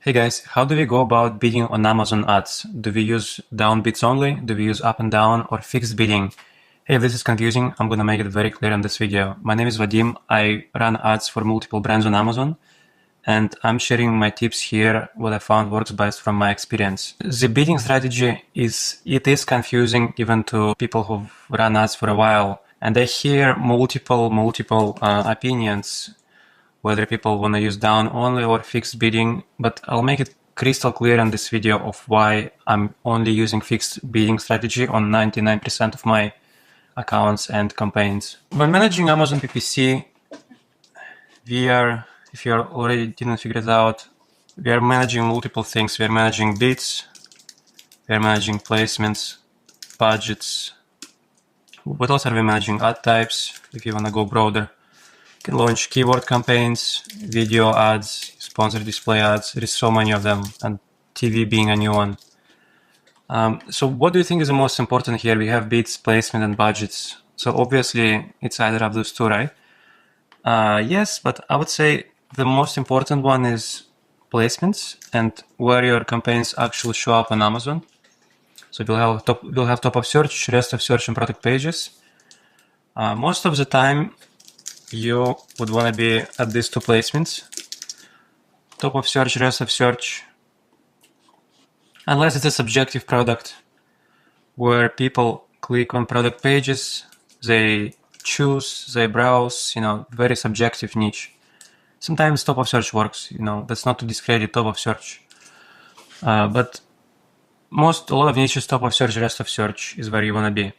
Hey guys, how do we go about bidding on Amazon ads? Do we use down bids only? Do we use up and down or fixed bidding? Hey, if this is confusing, I'm gonna make it very clear in this video. My name is Vadim. I run ads for multiple brands on Amazon, and I'm sharing my tips here, what I found works best from my experience. The bidding strategy is confusing even to people who've run ads for a while, and I hear multiple opinions whether people want to use down only or fixed bidding, but I'll make it crystal clear in this video of why I'm only using fixed bidding strategy on 99% of my accounts and campaigns. When managing Amazon PPC, if you already didn't figure it out, we are managing multiple things. We are managing bids, we are managing placements, budgets. What else are we managing? Ad types, if you want to go broader. You can launch keyword campaigns, video ads, sponsored display ads. There is so many of them, and TV being a new one. So what do you think is the most important here? We have bids, placement, and budgets. So obviously it's either of those two, right? Yes, but I would say the most important one is placements and where your campaigns actually show up on Amazon. So we'll have top of search, rest of search, and product pages. Most of the time, you would want to be at these two placements, top of search, rest of search, unless it's a subjective product where people click on product pages, they choose, they browse, very subjective niche. Sometimes top of search works, that's not to discredit top of search. But a lot of niches, top of search, rest of search is where you want to be.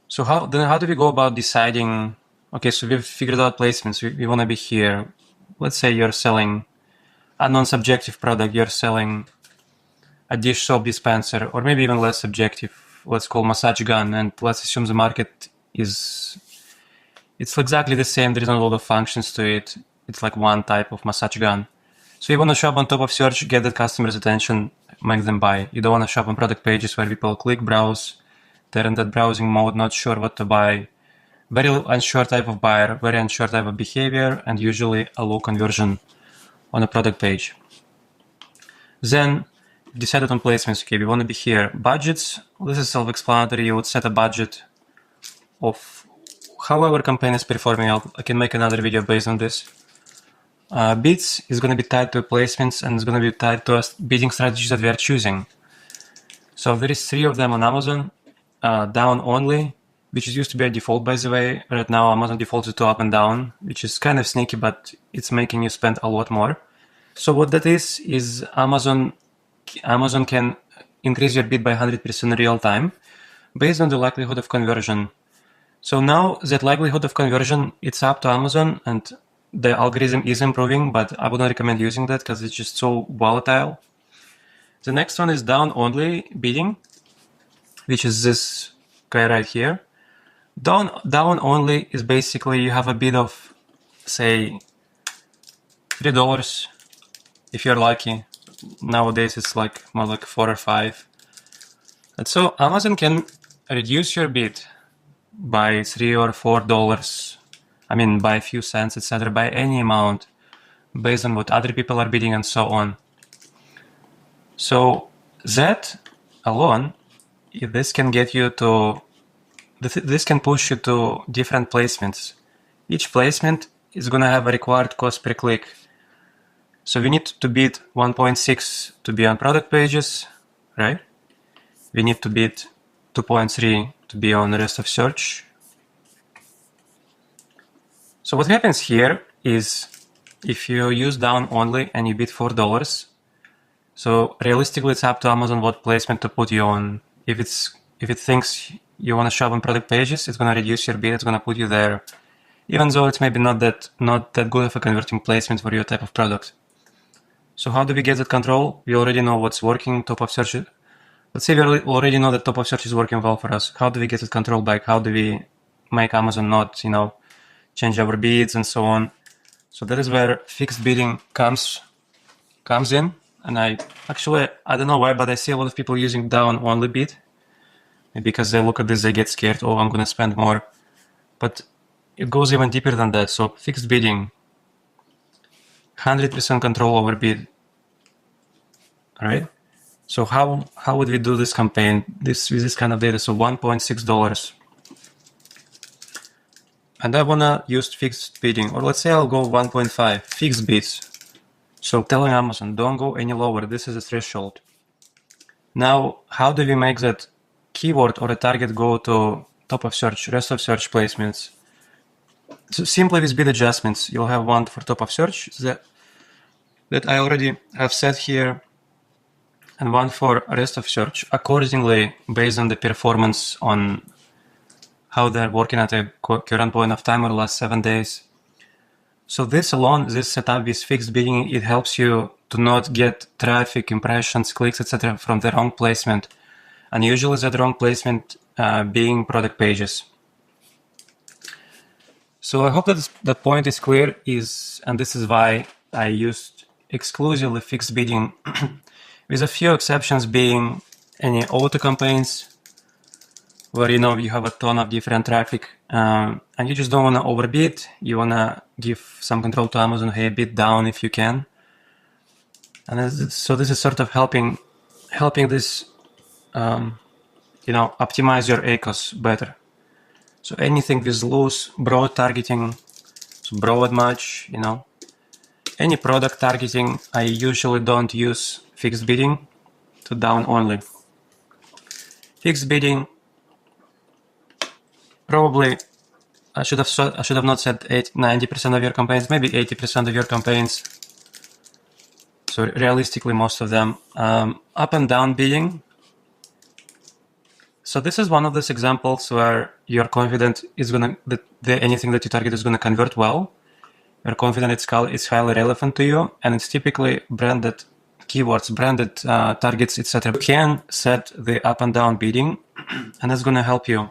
So how do we go about deciding? Okay, so we've figured out placements. We want to be here. Let's say you're selling a non-subjective product. You're selling a dish soap dispenser, or maybe even less subjective. Let's call massage gun, and let's assume the market it's exactly the same. There is not a lot of functions to it. It's like one type of massage gun. So you want to shop on top of search, get the customer's attention, make them buy. You don't want to shop on product pages where people click, browse, they're in that browsing mode, not sure what to buy. Very unsure type of buyer, very unsure type of behavior, and usually a low conversion on a product page. Then decided on placements. Okay, we want to be here. Budgets, this is self-explanatory. You would set a budget of however campaign is performing. I can make another video based on this. Bids is going to be tied to placements, and it's going to be tied to bidding strategies that we are choosing. So there is 3 of them on Amazon. Down only, which is used to be a default, by the way. Right now, Amazon defaults it to up and down, which is kind of sneaky, but it's making you spend a lot more. So what that is Amazon can increase your bid by 100% in real time based on the likelihood of conversion. So now that likelihood of conversion, it's up to Amazon, and the algorithm is improving, but I wouldn't recommend using that because it's just so volatile. The next one is down only bidding, which is this guy right here. Down only is basically you have a bid of, say, $3 if you're lucky. Nowadays it's like more like 4 or 5. And so Amazon can reduce your bid by $3 or $4. I mean, by a few cents, etc., by any amount, based on what other people are bidding and so on. So that alone, this can get you to. This can push you to different placements. Each placement is going to have a required cost per click. So we need to bid 1.6 to be on product pages, right? We need to bid 2.3 to be on the rest of search. So what happens here is if you use down only and you bid $4, so realistically it's up to Amazon what placement to put you on. If it thinks you want to shop on product pages, it's going to reduce your bid, it's going to put you there, even though it's maybe not that good of a converting placement for your type of product. So how do we get that control? We already know what's working, top of search. Let's say we already know that top of search is working well for us. How do we get that control back? How do we make Amazon not, change our bids and so on? So that is where fixed bidding comes in. And I don't know why, but I see a lot of people using down only bid. Because they look at this, they get scared, oh, I'm going to spend more. But it goes even deeper than that. So fixed bidding, 100% control over bid. All right. So how would we do this campaign with this kind of data? So $1.6. And I wanna use fixed bidding, or let's say I'll go 1.5 fixed bids. So telling Amazon, don't go any lower. This is a threshold. Now, how do we make that keyword or a target go to top of search, rest of search placements? So simply with bid adjustments, you'll have one for top of search that I already have set here, and one for rest of search accordingly based on the performance on how they're working at a current point of time or last 7 days. So this alone, this setup with fixed bidding, it helps you to not get traffic, impressions, clicks, etc. from the wrong placement. And usually that wrong placement being product pages. So I hope that that point is clear, and this is why I used exclusively fixed bidding with a few exceptions being any auto campaigns where you have a ton of different traffic and you just don't want to overbid. You want to give some control to Amazon, hey, bid down if you can. And so this is sort of helping this optimize your ACOS better. So anything with loose, broad targeting, so broad much, any product targeting, I usually don't use fixed bidding to down only. Fixed bidding, probably I should have not said 90% of your campaigns, maybe 80% of your campaigns. So realistically, most of them. Up and down bidding. So this is one of those examples where you're confident that anything that you target is gonna convert well. You're confident it's highly relevant to you, and it's typically branded keywords, branded targets, etc. You can set the up and down bidding, and that's gonna help you,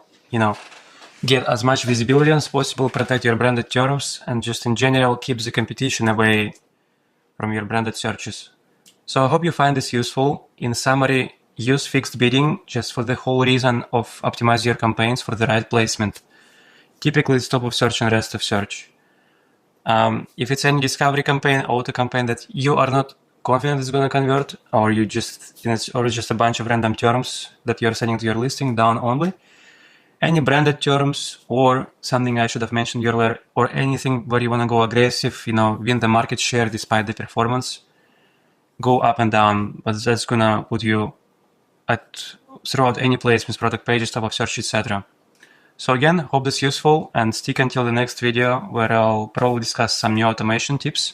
get as much visibility as possible, protect your branded terms, and just in general keep the competition away from your branded searches. So I hope you find this useful. In summary, use fixed bidding just for the whole reason of optimize your campaigns for the right placement. Typically it's top of search and rest of search. If it's any discovery campaign, auto campaign that you are not confident is going to convert, or or just a bunch of random terms that you're sending to your listing, down only. Any branded terms or something I should have mentioned earlier, or anything where you want to go aggressive, win the market share despite the performance, go up and down, but that's going to put you throughout any placements, product pages, top of search, etc. So again, hope this is useful, and stick until the next video where I'll probably discuss some new automation tips.